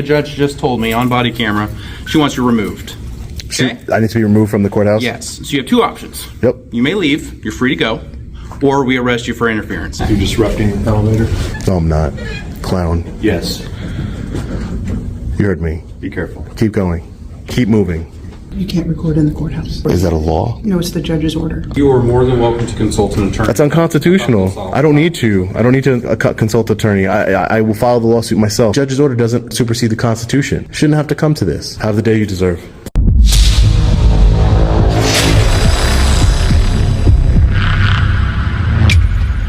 The judge just told me on body camera she wants you removed. Okay? I need to be removed from the courthouse? Yes. So you have two options. Yep. You may leave. You're free to go. Or we arrest you for interference. You're disrupting the elevator? No, I'm not. Clown. Yes. You heard me. Be careful. Keep going. Keep moving. You can't record in the courthouse. Is that a law? No, it's the judge's order. You are more than welcome to consult an attorney. That's unconstitutional. I don't need to. I don't need to consult an attorney. I will file the lawsuit myself. Judge's order doesn't supersede the Constitution. Shouldn't have to come to this. Have the day you deserve.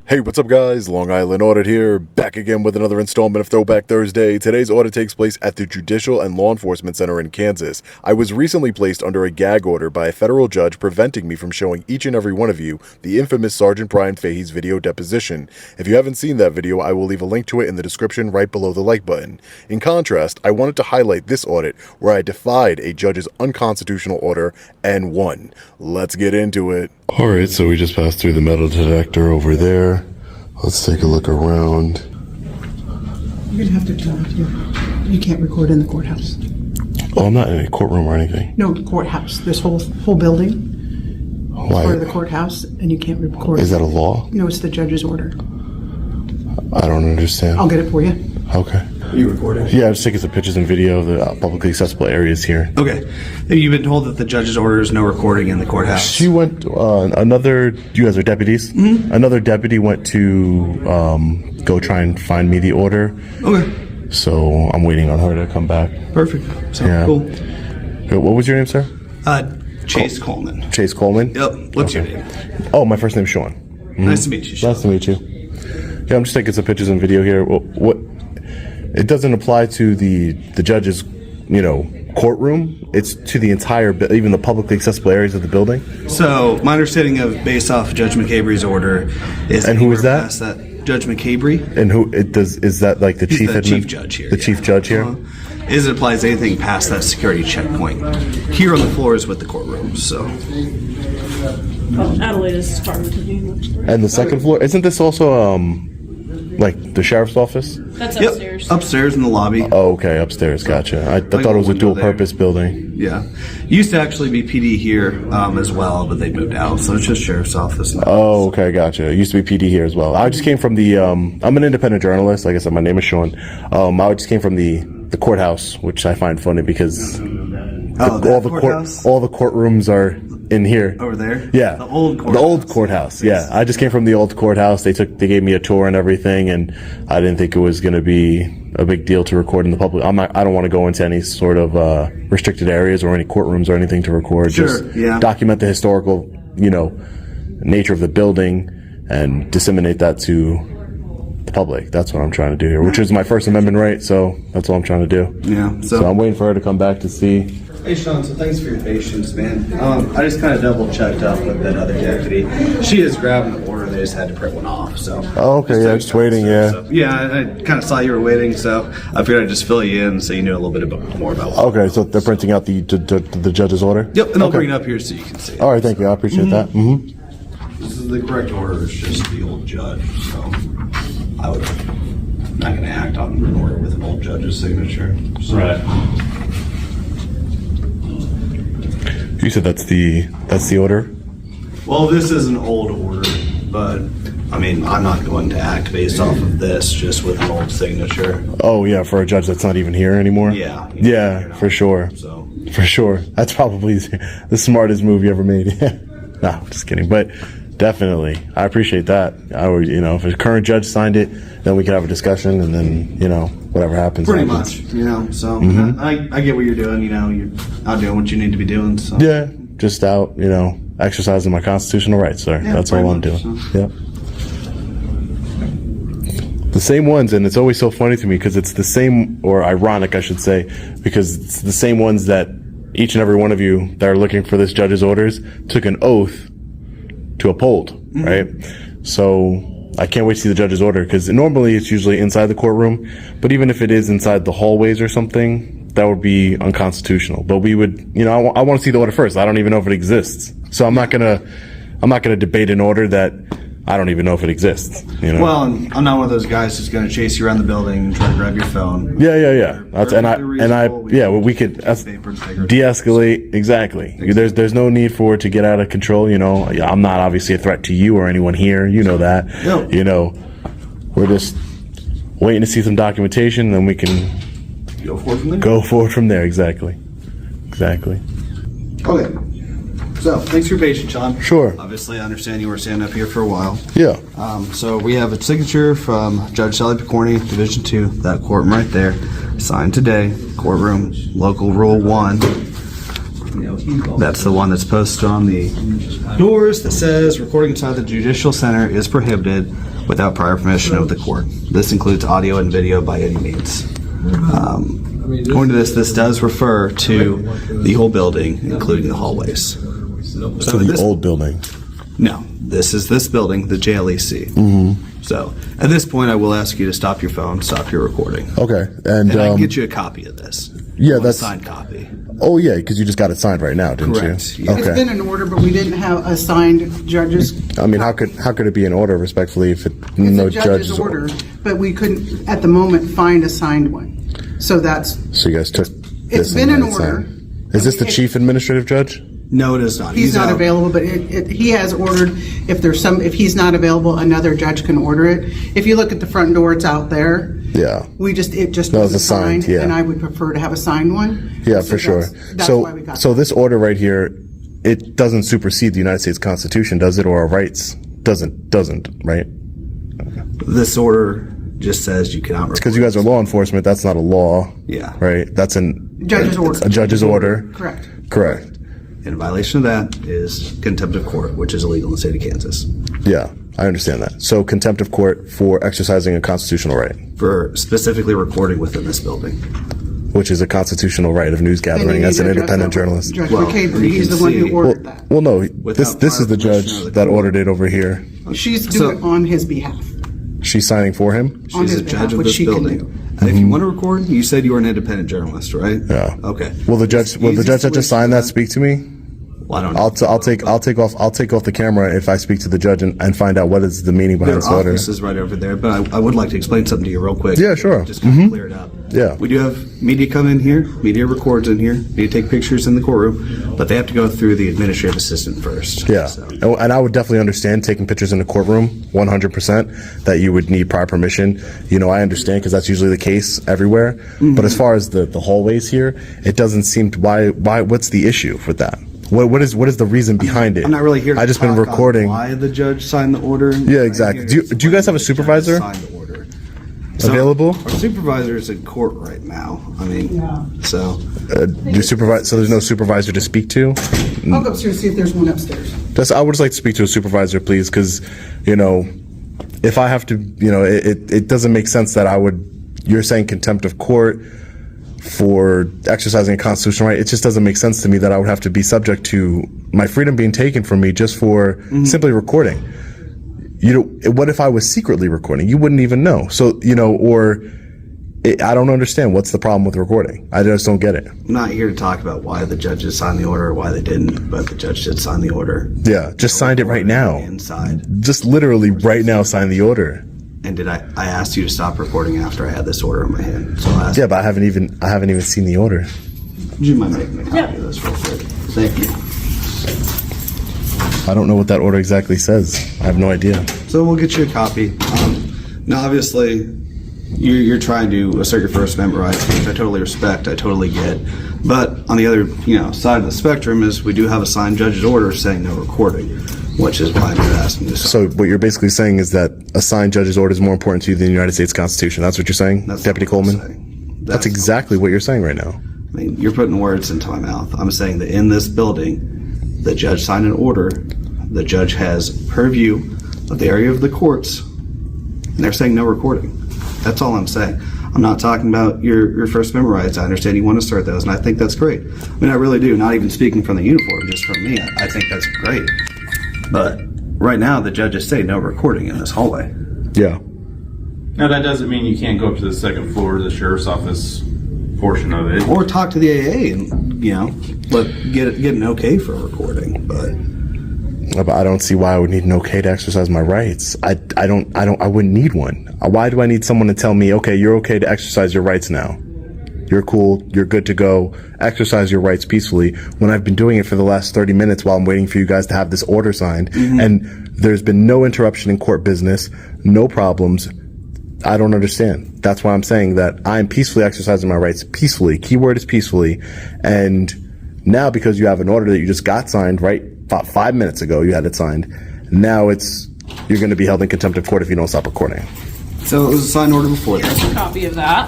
Hey, what's up guys? Long Island Audit here, back again with another installment of Throwback Thursday. Today's audit takes place at the Judicial and Law Enforcement Center in Kansas. I was recently placed under a gag order by a federal judge preventing me from showing each and every one of you the infamous Sergeant Brian Fahey's video deposition. If you haven't seen that video, I will leave a link to it in the description right below the like button. In contrast, I wanted to highlight this audit where I defied a judge's unconstitutional order and won. Let's get into it. Alright, so we just passed through the metal detector over there. Let's take a look around. You're gonna have to tell you can't record in the courthouse. Oh, I'm not in a courtroom or anything. No, courthouse. This whole building is part of the courthouse, and you can't record. Is that a law? No, it's the judge's order. I don't understand. I'll get it for you. Okay. You recording? Yeah, I'm just taking some pictures and video of the publicly accessible areas here. Okay. You've been told that the judge's order is no recording in the courthouse. She went, you guys are deputies? Mm-hmm. Another deputy went to go try and find me the order. Okay. So I'm waiting on her to come back. Perfect. Sounds Yeah. cool. What was your name, sir? Chase Coleman. Chase Coleman? Yep. What's your name? Oh, my first name's Sean. Mm-hmm. Nice to meet you, Sean. Nice to meet you. Yeah, I'm just taking some pictures and video here. What? It doesn't apply to the judge's, courtroom. It's to the entire, even the publicly accessible areas of the building. So my understanding of, based off Judge McCabery's order, is and who is that? Judge McCabery. And who it does? Is that like the He's chief? the chief judge here. The chief judge here. Is it applies to anything past that security checkpoint? Here on the floor is with the courtroom. So. Adelaide is Department of English. And the second floor, isn't this also like the sheriff's office? That's upstairs. Yep, upstairs in the lobby. Oh, okay, upstairs. Gotcha. I thought it was a dual-purpose building. Yeah, used to actually be PD here as well, but they moved out, so it's just sheriff's office now. Oh, okay, gotcha. It used to be PD here as well. I just came from the. I'm an independent journalist. Like I said, my name is Sean. I just came from the courthouse, which I find funny because all the courtrooms are in here. Over there? Yeah. The old courthouse. The old courthouse, yeah. I just came from the old courthouse. They gave me a tour and everything, and I didn't think it was going to be a big deal to record in the public. I don't want to go into any sort of restricted areas or any courtrooms or anything to record. Sure, just yeah. document the historical, nature of the building and disseminate that to the public. That's what I'm trying to do here, which is my First Amendment right, so that's all I'm trying to do. Yeah. So I'm waiting for her to come back to see. Hey Sean, so thanks for your patience, man. I just kind of double checked up with that other deputy. She is grabbing the order, they just had to print one off, so. Oh, okay, yeah, just waiting, yeah. So, yeah, I kind of saw you were waiting, so I figured I'd just fill you in so you knew a little bit more about what. Okay, so they're printing out the judge's order? Yep, and I'll bring it up here so you can see it. All right, thank you, I appreciate that. Mm-hmm. This is the correct order, it's just the old judge, so I'm not going to act on an order with an old judge's signature. So. Right. You said that's the order? Well, this is an old order, but I mean, I'm not going to act based off of this just with an old signature. Oh yeah, for a judge that's not even here anymore? Yeah. Yeah, for sure. So. For sure. That's probably the smartest move you ever made. No, just kidding. But definitely, I appreciate that. I would, if a current judge signed it, then we could have a discussion, and then, whatever happens. Pretty happens. much, so I get what you're doing, you're out doing what you need to be doing, so. Yeah, just out, exercising my constitutional rights, sir. Yeah, that's all I'm doing. So. Yep. The same ones, and it's always so funny to me because it's the same, or ironic, I should say, because it's the same ones that each and every one of you that are looking for this judge's orders took an oath to uphold, right? So I can't wait to see the judge's order because normally it's usually inside the courtroom, but even if it is inside the hallways or something, that would be unconstitutional. But we would, I want to see the order first. I don't even know if it exists, so I'm not gonna debate an order that I don't even know if it exists. You know. Well, and I'm not one of those guys who's going to chase you around the building and try to grab your phone. Yeah. That's, we could de-escalate. Exactly. There's no need for it to get out of control. You know, I'm not obviously a threat to you or anyone here. You know that. No. You know, we're just waiting to see some documentation, and then we can Go forward from there. go forward from there. Exactly. Okay. So, thanks for your patience, Sean. Sure. Obviously, I understand you were standing up here for a while. Yeah. So we have a signature from Judge Sally Picorni, Division 2, that courtroom right there. Signed today, courtroom, local rule 1. That's the one that's posted on the doors that says recording inside the Judicial Center is prohibited without prior permission of the court. This includes audio and video by any means. According to this does refer to the whole building, including the hallways. So the old building. No, this is this building, the JLEC. So at this point, I will ask you to stop your phone, stop your recording. Okay. And I can get you a copy of this. Yeah, A that's signed copy. Oh yeah, because you just got it signed right now, didn't Correct, you? yeah. It's Okay. been in order, but we didn't have assigned judges. I mean, how could it be in order, respectfully, if It's no a judge's judges? order, but we couldn't, at the moment, find a signed one. So that's, So you guys took. It's this been and in it's order. signed. Is this the chief administrative judge? No, it is not. he's not out. available, but he has ordered, if he's not available, another judge can order it. If you look at the front door, it's out there. Yeah. It just No, was it's assigned, assigned, yeah. and I would prefer to have a signed one. Yeah, So for sure. That's why we got So that. this order right here, it doesn't supersede the United States Constitution, does it, or our rights? Doesn't, right? This order just says you cannot record. Because you guys are law enforcement, that's not a law. Yeah. Right? That's a Judge's order. judge's order. Correct. Correct. In violation of that is contempt of court, which is illegal in the state of Kansas. Yeah, I understand that. So contempt of court for exercising a constitutional right, For specifically recording within this building. which is a constitutional right of news And you gathering need as to an address independent that with journalist. Judge Well, McCabe, you he's can the one who see- ordered that. Well, no, Without this is the prior permission judge of the that court. ordered it over here. She's doing it on his behalf. She's signing for him? On She's his a behalf, judge of which this she can building. do. And if you want to record, you said you were an independent journalist, right? Yeah. Okay. Will the judge that just signed that speak to me? Well, I don't know. I'll take off the camera if I speak to the judge and find out what is the meaning behind Their this order. office is right over there, but I would like to explain something to you real quick. Yeah, sure. Just kind of clear it up. Yeah. We do have media come in here, media records in here, media take pictures in the courtroom, but they have to go through the administrative assistant first. Yeah, So, and I would definitely understand taking pictures in the courtroom, 100%, that you would need prior permission. You know, I understand because that's usually the case everywhere. But as far as the hallways here, it doesn't seem to, why what's the issue with that? What is the reason behind it? I'm not really here to I just been talk on recording. why the judge signed the order. Yeah, exactly. I'm Do here you to guys have a explain supervisor? why the judge signed the order. Available? Our supervisor is in court right now. I mean, so So there's no supervisor to speak to? I'll go upstairs and see if there's one upstairs. I would just like to speak to a supervisor, please, because, you know, if I have to, you know, it doesn't make sense that you're saying contempt of court for exercising a constitutional right. It just doesn't make sense to me that I would have to be subject to my freedom being taken from me just for simply recording. You know, what if I was secretly recording? You wouldn't even know. So, you know, I don't understand what's the problem with recording. I just don't get it. I'm not here to talk about why the judges signed the order or why they didn't, but the judge did sign the order. Yeah, just signed it right now. Inside. Just literally right now sign the order. And I asked you to stop recording after I had this order in my hand. So I asked Yeah, but I haven't even seen the order. would you mind making a copy of this real quick? Thank you. I don't know what that order exactly says. I have no idea. So we'll get you a copy. Now, obviously, you're trying to assert your First Amendment rights, which I totally respect. I totally get. But on the other, side of the spectrum is we do have a signed judge's order saying no recording, which is why I'm asking this. So what you're basically saying is that a signed judge's order is more important to you than the United States Constitution. That's what you're saying, That's Deputy not what I'm Coleman? saying. That's exactly what you're saying right now. I mean, you're putting words into my mouth. I'm saying that in this building, the judge signed an order. The judge has purview of the area of the courts, and they're saying no recording. That's all I'm saying. I'm not talking about your First Amendment rights. I understand you want to assert those, and I think that's great. I mean, I really do. Not even speaking from the uniform, just from me. I think that's great. But right now, the judges say no recording in this hallway. Yeah. Now, that doesn't mean you can't go up to the second floor of the sheriff's office portion of it. Or talk to the AA and, get an okay for recording. But But I don't see why I would need an okay to exercise my rights. I wouldn't need one. Why do I need someone to tell me, okay, you're okay to exercise your rights now? You're cool. You're good to go. Exercise your rights peacefully, when I've been doing it for the last 30 minutes while I'm waiting for you guys to have this order signed. And there's been no interruption in court business, no problems. I don't understand. That's why I'm saying that I'm peacefully exercising my rights peacefully. Keyword is peacefully. And now, because you have an order that you just got signed, right? About 5 minutes ago, you had it signed. Now you're going to be held in contempt of court if you don't stop recording. So it was a signed order before that. Here's a copy of that.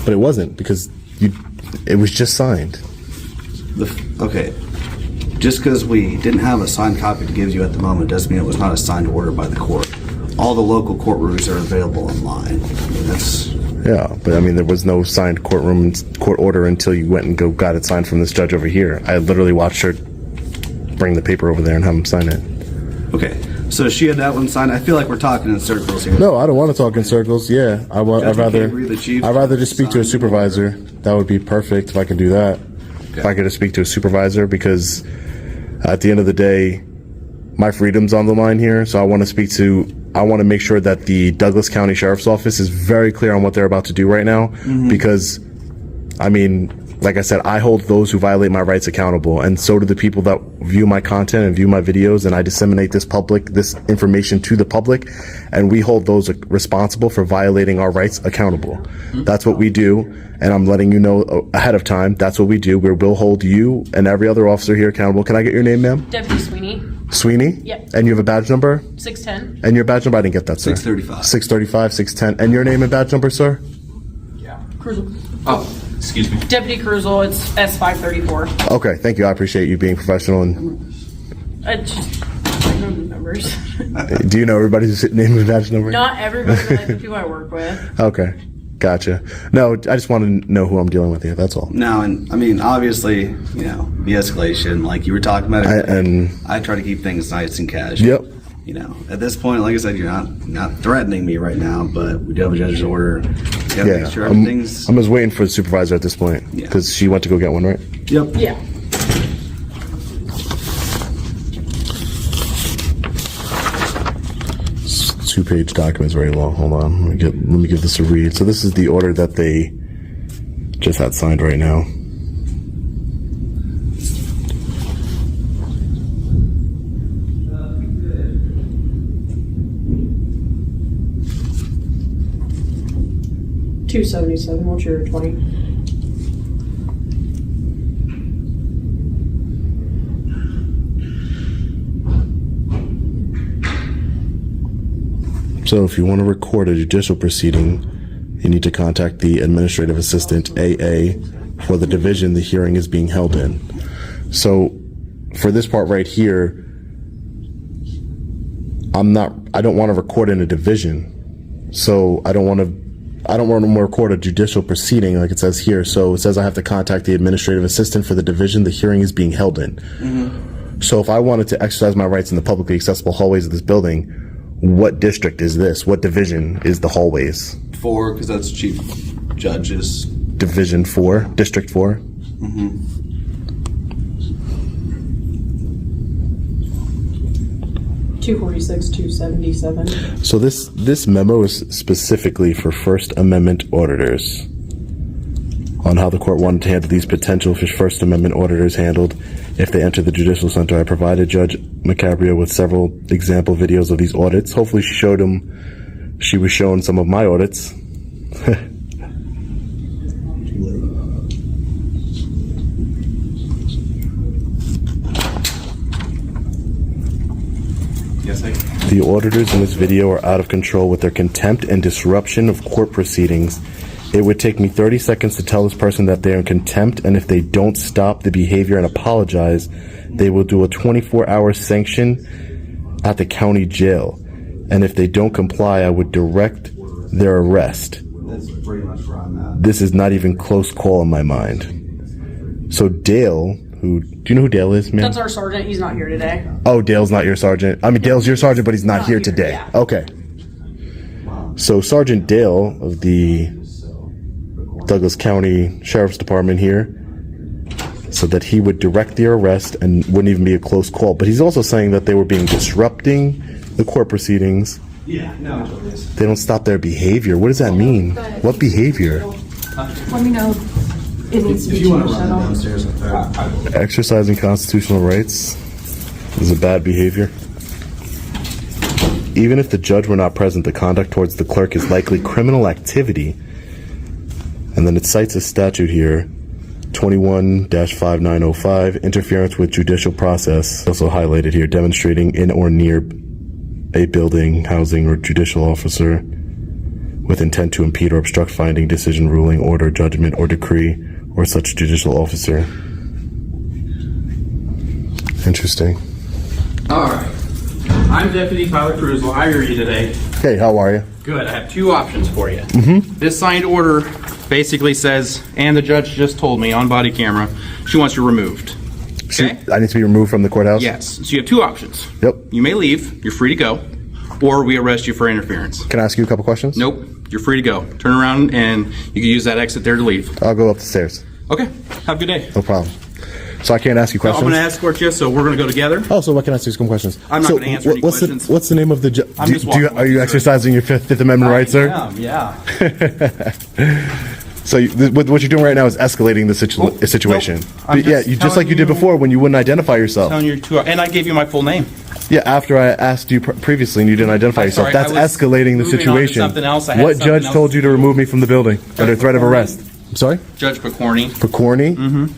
But it wasn't, because it was just signed. Okay. Just because we didn't have a signed copy to give you at the moment doesn't mean it was not a signed order by the court. All the local courtrooms are available online. Yeah, but I mean, there was no signed court order until you went and got it signed from this judge over here. I literally watched her bring the paper over there and have him sign it. Okay, so she had that one signed. I feel like we're talking in circles here. No, I don't want to talk in circles. Yeah, I'd rather just speak to a supervisor. That would be perfect if I could do that. Okay. If I could just speak to a supervisor, because at the end of the day, my freedom's on the line here. So I want to make sure that the Douglas County Sheriff's Office is very clear on what they're about to do right now. Because, I mean, like I said, I hold those who violate my rights accountable, and so do the people that view my content and view my videos, and I disseminate this information to the public, and we hold those responsible for violating our rights accountable. That's what we do, and I'm letting you know ahead of time, that's what we do. We'll hold you and every other officer here accountable. Can I get your name, ma'am? Deputy Sweeney. Sweeney? Yep. And you have a badge number? 610. And your badge number? I didn't get that, sir. 635. 635, 610. And your name and badge number, sir? Cruzel. Oh, excuse me. Deputy Cruzel, it's S534. Okay, thank you. I appreciate you being professional. And I know the numbers. do you know everybody's name and badge number? Not everybody, but like the people I work with. Okay, gotcha. No, I just want to know who I'm dealing with here. That's all. No, and I mean, obviously, de-escalation, like you were talking about, I try to keep things nice and casual. Yep. At this point, like I said, you're not threatening me right now, but we do have a judge's order. You gotta make sure everything's... I'm just waiting for the supervisor at this point, because she went to go get one, right? Yep. Yeah. This 2-page document's very long. Hold on, let me give this a read. So this is the order that they just had signed right now. $277. What's your 20? So if you want to record a judicial proceeding, you need to contact the administrative assistant, AA, for the division the hearing is being held in. So for this part right here, I don't want to record in a division. So I don't want to record a judicial proceeding like it says here. So it says I have to contact the administrative assistant for the division the hearing is being held in. So if I wanted to exercise my rights in the publicly accessible hallways of this building, what district is this? What division is the hallways? 4, because that's chief judges. Division 4, District 4. 246, 277. So this memo is specifically for First Amendment auditors on how the court wanted to handle these potential First Amendment auditors handled if they enter the Judicial Center. I provided Judge McCabria with several example videos of these audits. Hopefully she was showing some of my audits. The auditors in this video are out of control with their contempt and disruption of court proceedings. It would take me 30 seconds to tell this person that they're in contempt, and if they don't stop the behavior and apologize, they will do a 24-hour sanction at the county jail. And if they don't comply, I would direct their arrest. That's pretty much where I'm at. This is not even close call in my mind. So Dale, do you know who Dale is, man? That's our sergeant. He's not here today. Oh, Dale's not your sergeant. I mean, Dale's your sergeant, but he's not here today. Yeah. Okay. So Sergeant Dale of the Douglas County Sheriff's Department here so that he would direct their arrest and wouldn't even be a close call. But he's also saying that they were being disrupting the court proceedings. Yeah, no, it is. They don't stop their behavior. What does that mean? What behavior? Let me know. It needs to be If you want to changed run at them all. downstairs with that. Exercising constitutional rights is a bad behavior. Even if the judge were not present, the conduct towards the clerk is likely criminal activity. And then it cites a statute here, 21-5905, interference with judicial process, also highlighted here, demonstrating in or near a building, housing, or judicial officer with intent to impede or obstruct finding, decision, ruling, order, judgment, or decree, or such judicial officer. Interesting. All right. I'm Deputy Tyler Cruz. I'll hire you today. Hey, how are you? Good. I have two options for you. This signed order basically says, and the judge just told me on body camera, she wants you removed. Okay? I need to be removed from the courthouse? Yes. So you have two options. Yep. You may leave. You're free to go. Or we arrest you for interference. Can I ask you a couple questions? Nope. You're free to go. Turn around and you can use that exit there to leave. I'll go up the stairs. Okay. Have a good day. No problem. So I can't ask you I'm questions? going to escort you, so we're going to go together. Oh, so what can I ask you some questions? I'm not So gonna answer any what's questions. What's the name of the judge? I'm just walking with Are you you, sir. exercising your Fifth Amendment rights, sir? Yeah. So what you're doing right now is escalating the situation. nope. I'm But yeah, just you just like you telling did you- before when you wouldn't identify yourself. Telling you to, and I gave you my full name. Yeah, after I asked you previously and you didn't identify I'm yourself. sorry, That's I was escalating the moving on to situation. something else. I had What something judge else told to you to do. remove me from the building under threat of Picorni. arrest? I'm sorry? Judge Picorni. Picorni?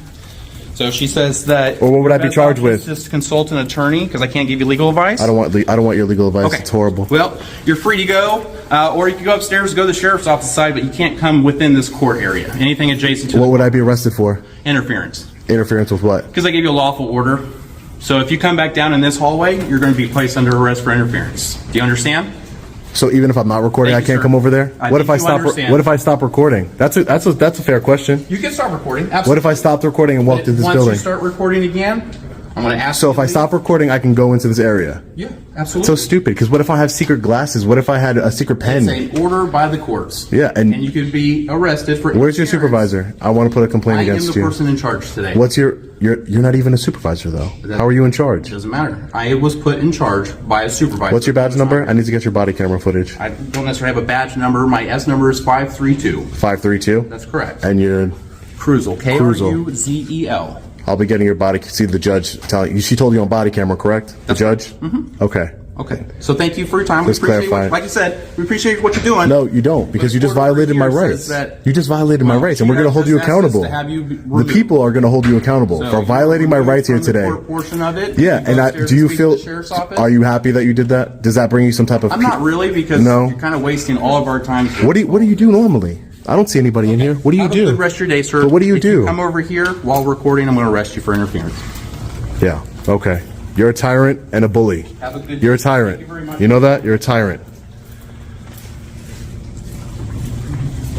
So she says that. Or what would I be best charged option with? is Just consult an attorney because I can't give you legal advice. I don't want your legal advice. Okay. It's horrible. Well, you're free to go, or you can go upstairs, go to the sheriff's office side, but you can't come within this court area. Anything adjacent to What would I be arrested for? interference. Interference with what? Because I gave you a lawful order. So if you come back down in this hallway, you're going to be placed under arrest for interference. Do you understand? So even if I'm not recording, Thank I you, can't sir. come over there? I What if think I you stop? understand. What if I stop recording? That's a fair question. You can start recording. Absolutely. What if I stopped recording and walked through this Once building? you start recording again, I'm going to ask So you if to I leave. stop recording, I can go into this area. Yeah, absolutely. So stupid. Because what if I have secret glasses? What if I had a secret pen? It's an order by the courts. Yeah, and- you could be arrested for. Where's your interference. supervisor? I want to put a complaint I am against the you. person in charge today. What's you're not even a supervisor though. How are you in charge? It doesn't matter. I was put in charge by a supervisor. What's your badge number? I need to get your body camera footage. I don't necessarily have a badge number. My S number is 532. 532. That's correct. And you're. Cruzel. Cruzel. K-R-U-Z-E-L. I'll be getting your body. See the judge telling you. She told you on body camera, correct? The judge. Mm-hmm. Okay. Okay. So thank you for your time. Just we appreciate clarifying. like you said, we appreciate what you're doing. No, you don't, because you just Order violated my here rights. says that- You just violated my Well, rights, and we're you going to hold you just asked us accountable. to have you The removed. people are going to hold you accountable So for violating my you're rights here from the today. court portion of it. Yeah, You go and upstairs do you speak to feel? the sheriff's office. Are you happy that you did that? Does that bring you some type of? I'm not really, because No. you're kind of wasting all of our time. What do you do normally? I don't see anybody in here. What do you Have a do? good rest of your day, sir. But what do you If do? come over here while recording, I'm going to arrest you for interference. Yeah. Okay. You're a tyrant and a bully. Have a good You're a day. tyrant. Thank you very much. You know that? You're a tyrant.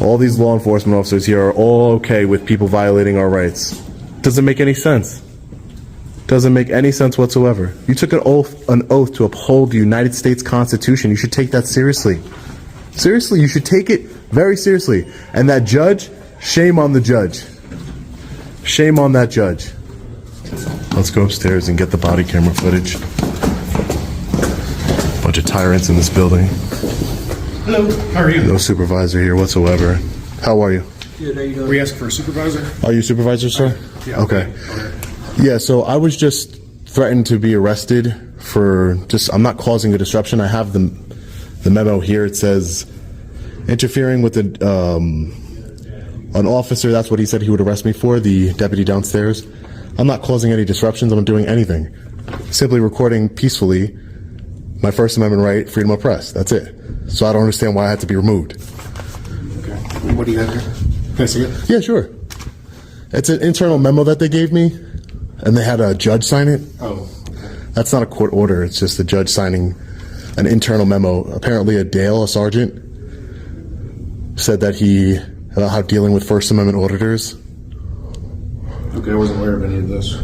All these law enforcement officers here are all okay with people violating our rights. Doesn't make any sense. Doesn't make any sense whatsoever. You took an oath to uphold the United States Constitution. You should take that seriously. Seriously, you should take it very seriously. And that judge, shame on the judge. Shame on that judge. Let's go upstairs and get the body camera footage. Bunch of tyrants in this building. Hello, how are you? No supervisor here whatsoever. How are you? We asked for a supervisor? Are you a supervisor, sir? Yeah. Okay. Yeah, so I was just threatened to be arrested for I'm not causing a disruption. I have the memo here. It says interfering with an officer. That's what he said he would arrest me for, the deputy downstairs. I'm not causing any disruptions. I'm not doing anything. Simply recording peacefully my First Amendment right, freedom of press. That's it. So I don't understand why I had to be removed. Okay. What do you have here? Can I see it? Yeah, sure. It's an internal memo that they gave me, and they had a judge sign it. Oh. That's not a court order. It's just a judge signing an internal memo. Apparently, a sergeant, said that about how dealing with First Amendment auditors. Okay, I wasn't aware of any of this.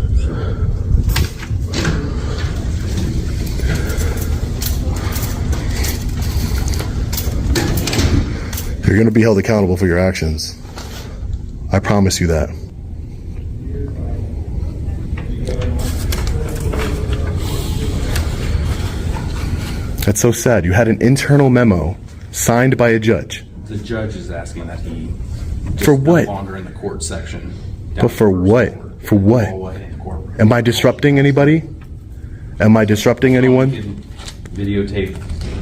You're going to be held accountable for your actions. I promise you that. That's so sad. You had an internal memo signed by a judge. The judge is asking that he just For what? no longer in the court section. But for what? For what? Hallway in the courtroom. Am I disrupting anybody? Am I disrupting You anyone? can videotape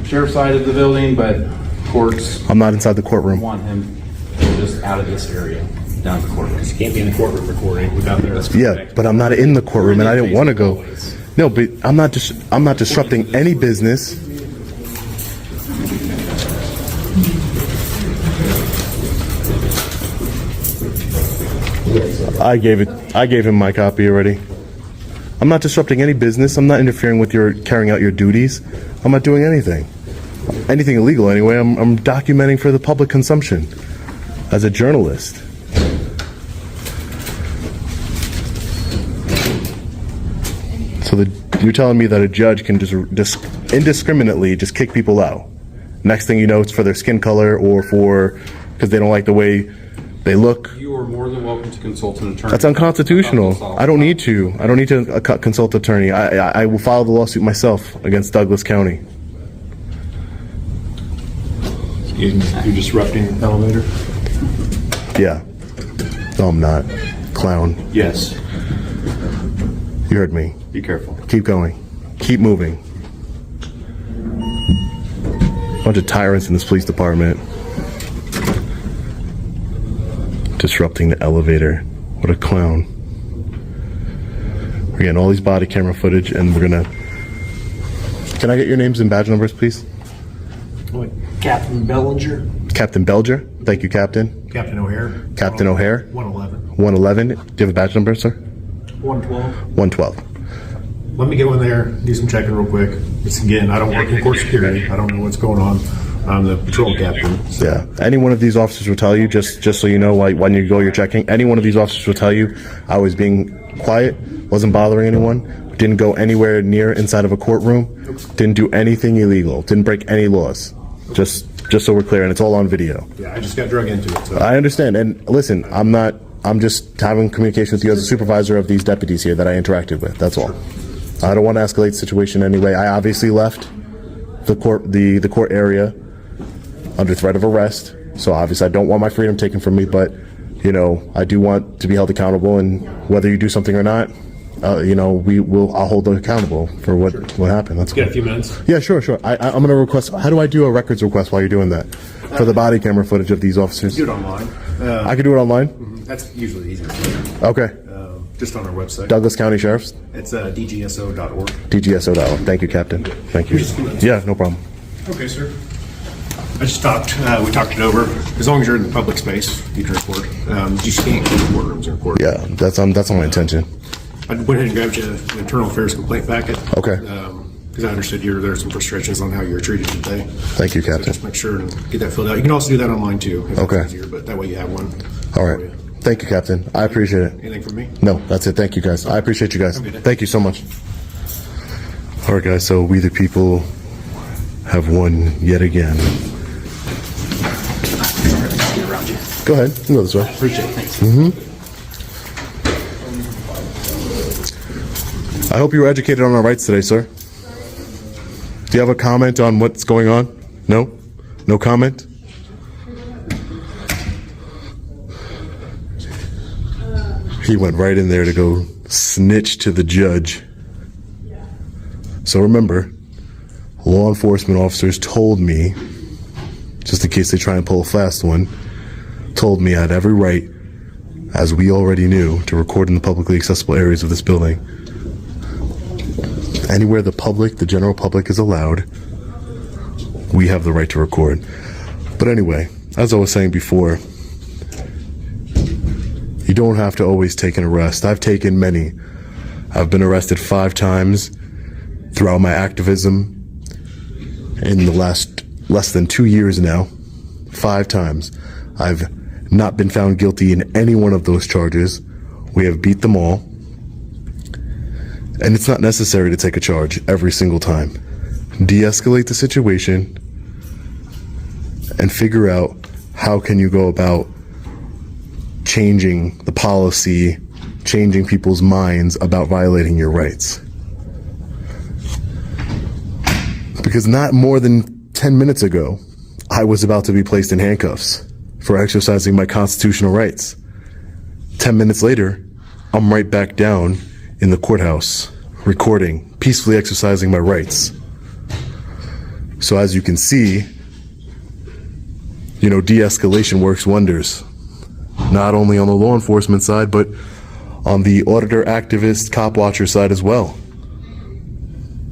sheriff's side of the building, but courts I'm not inside the courtroom. want him just out of this area, down to the courtroom. You can't be in the courtroom recording without their. Yeah, but I'm not in the courtroom and I didn't want to go. No, but I'm not disrupting any business. I gave him my copy already. I'm not disrupting any business. I'm not interfering with your carrying out your duties. I'm not doing anything illegal anyway. I'm documenting for the public consumption as a journalist. So you're telling me that a judge can just indiscriminately just kick people out. Next thing you know, it's for their skin color or because they don't like the way they look. You are more than welcome to consult an attorney. That's unconstitutional. I don't need to consult an attorney. I will file the lawsuit myself against Douglas County. Excuse me, you're disrupting the elevator? Yeah. No, I'm not. Clown. Yes. You heard me. Be careful. Keep going. Keep moving. Bunch of tyrants in this police department. Disrupting the elevator. What a clown. We're getting all these body camera footage and we're gonna... Can I get your names and badge numbers, please? Captain Bellinger. Captain Belger. Thank you, Captain. Captain O'Hare. Captain O'Hare. 111. 111. Do you have a badge number, sir? 112. 112. Let me go in there, do some checking real quick. Again, I don't work in court security. I don't know what's going on. I'm the patrol captain. So. Yeah. Any one of these officers will tell you, just so you know, like when you go, you're checking. Any one of these officers will tell you, I was being quiet, wasn't bothering anyone, didn't go anywhere near inside of a courtroom, didn't do anything illegal, didn't break any laws. Just so we're clear, and it's all on video. Yeah, I just got drug into it. So. I understand. And listen, I'm just having communication with you as a supervisor of these deputies here that I interacted with. That's all. I don't want to escalate the situation anyway. I obviously left the court area under threat of arrest. So obviously I don't want my freedom taken from me, but I do want to be held accountable, and whether you do something or not, I'll hold them accountable for what happened. That's Get cool. a few minutes. Yeah, sure. I'm going to request, how do I do a records request while you're doing that? For the body camera footage of these officers? Do it online. I can do it online? That's usually easier. Okay. Just on our website. Douglas County Sheriff's? It's dgso.org. DGSO.org. Thank you, Captain. Thank you. Yeah, no problem. Okay, sir. I just we talked it over. As long as you're in the public space, you can record. You just can't go to courtrooms and record. Yeah, that's on my intention. I went ahead and grabbed you an internal affairs complaint packet. Okay. Because I understood there's some frustrations on how you were treated today. Thank you, So Captain. just make sure and get that filled out. You can also do that online too. If Okay. That's easier, but that way you have one. All right. Thank you, Captain. I appreciate it. Anything from me? No, that's it. Thank you, guys. I appreciate you guys. Have a good day. Thank you so much. All right, guys. So we the people have won yet again. Go ahead. You can go this way. Appreciate it. Thanks. I hope you were educated on our rights today, sir. Do you have a comment on what's going on? No? No comment? He went right in there to go snitch to the judge. So remember, law enforcement officers told me, just in case they try and pull a fast one, told me I had every right, as we already knew, to record in the publicly accessible areas of this building. Anywhere the general public is allowed, we have the right to record. But anyway, as I was saying before, you don't have to always take an arrest. I've taken many. I've been arrested 5 times throughout my activism in the less than 2 years now. 5 times. I've not been found guilty in any one of those charges. We have beat them all. And it's not necessary to take a charge every single time. De-escalate the situation and figure out how can you go about changing the policy, changing people's minds about violating your rights. Because not more than 10 minutes ago, I was about to be placed in handcuffs for exercising my constitutional rights. 10 minutes later, I'm right back down in the courthouse, recording, peacefully exercising my rights. So as you can see, de-escalation works wonders. Not only on the law enforcement side, but on the auditor, activist, cop watcher side as well.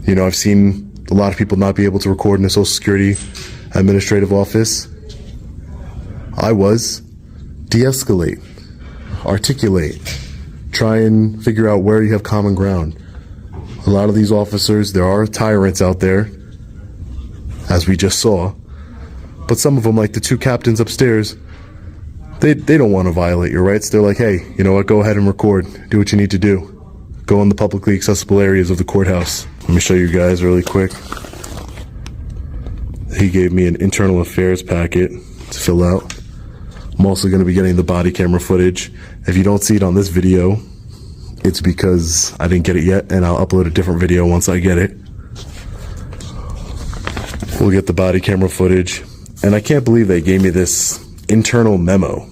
I've seen a lot of people not be able to record in the Social Security administrative office. I was de-escalate, articulate, try and figure out where you have common ground. A lot of these officers, there are tyrants out there, as we just saw, but some of them, like the two captains upstairs, they don't want to violate your rights. They're like, hey, you know what, go ahead and record, do what you need to do. Go in the publicly accessible areas of the courthouse. Let me show you guys really quick. He gave me an internal affairs packet to fill out. I'm also going to be getting the body camera footage. If you don't see it on this video, it's because I didn't get it yet, and I'll upload a different video once I get it. We'll get the body camera footage. And I can't believe they gave me this internal memo.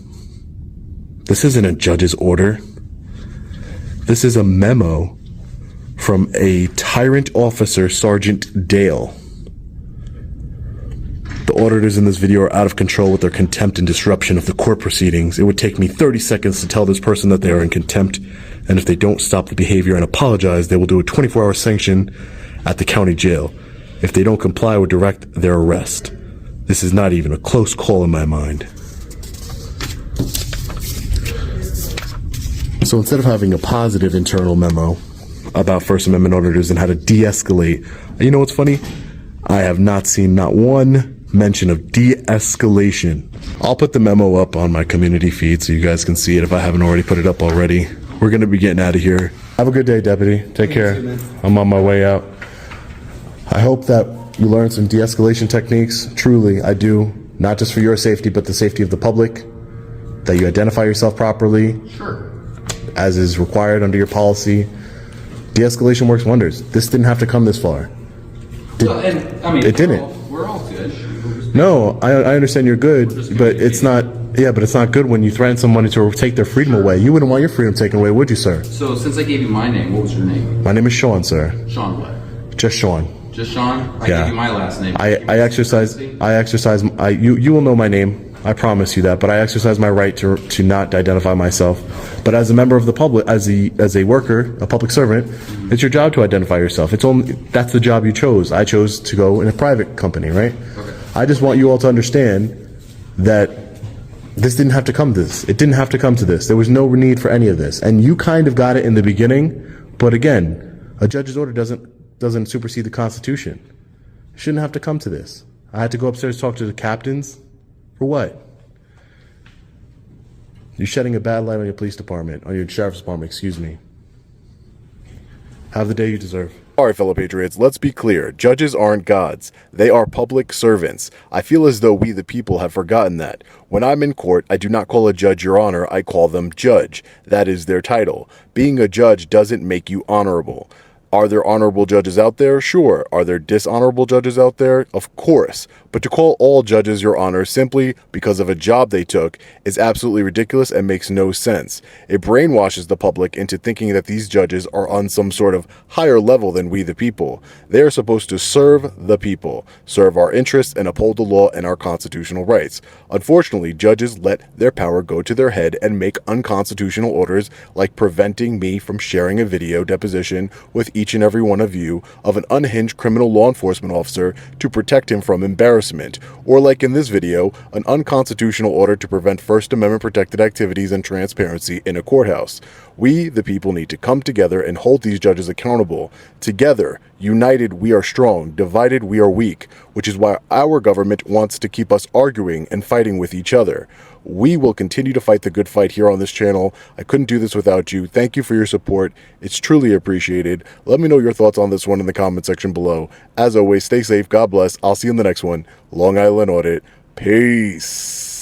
This isn't a judge's order. This is a memo from a tyrant officer, Sergeant Dale. The auditors in this video are out of control with their contempt and disruption of the court proceedings. It would take me 30 seconds to tell this person that they are in contempt, and if they don't stop the behavior and apologize, they will do a 24-hour sanction at the county jail. If they don't comply, I would direct their arrest. This is not even a close call in my mind. So instead of having a positive internal memo about First Amendment auditors and how to de-escalate, you know what's funny? I have not seen not one mention of de-escalation. I'll put the memo up on my community feed so you guys can see it if I haven't already put it up already. We're going to be getting out of here. Have a good day, Deputy. Take care. I'm on my way out. I hope that you learned some de-escalation techniques. Truly, I do. Not just for your safety, but the safety of the public. That you identify yourself properly. Sure. As is required under your policy. De-escalation works wonders. This didn't have to come this far. It didn't. We're all good. No, I understand you're good, but it's not. Yeah, but it's not good when you threaten somebody to take their freedom away. You wouldn't want your freedom taken away, would you, sir? So since I gave you my name, what was your name? My name is Sean, sir. Sean what? Just Sean. Just Sean? I Yeah. gave you my last name. I exercise. You will know my name. I promise you that. But I exercise my right to not identify myself. But as a member of the public, as a worker, a public servant, it's your job to identify yourself. That's the job you chose. I chose to go in a private company, right? Okay. I just want you all to understand that this didn't have to come to this. It didn't have to come to this. There was no need for any of this. And you kind of got it in the beginning. But again, a judge's order doesn't supersede the Constitution. It shouldn't have to come to this. I had to go upstairs to talk to the captains. For what? You're shedding a bad light on your police department, on your sheriff's department, excuse me. Have the day you deserve. All right, fellow patriots, let's be clear. Judges aren't gods. They are public servants. I feel as though we the people have forgotten that. When I'm in court, I do not call a judge your honor, I call them judge. That is their title. Being a judge doesn't make you honorable. Are there honorable judges out there? Sure. Are there dishonorable judges out there? Of course. But to call all judges your honor simply because of a job they took is absolutely ridiculous and makes no sense. It brainwashes the public into thinking that these judges are on some sort of higher level than we the people. They are supposed to serve the people, serve our interests, and uphold the law and our constitutional rights. Unfortunately, judges let their power go to their head and make unconstitutional orders like preventing me from sharing a video deposition with each and every one of you of an unhinged criminal law enforcement officer to protect him from embarrassment, or like in this video, an unconstitutional order to prevent First Amendment protected activities and transparency in a courthouse. We, the people, need to come together and hold these judges accountable. Together, united, we are strong. Divided, we are weak, which is why our government wants to keep us arguing and fighting with each other. We will continue to fight the good fight here on this channel. I couldn't do this without you. Thank you for your support. It's truly appreciated. Let me know your thoughts on this one in the comment section below. As always, stay safe. God bless. I'll see you in the next one. Long Island Audit. Peace.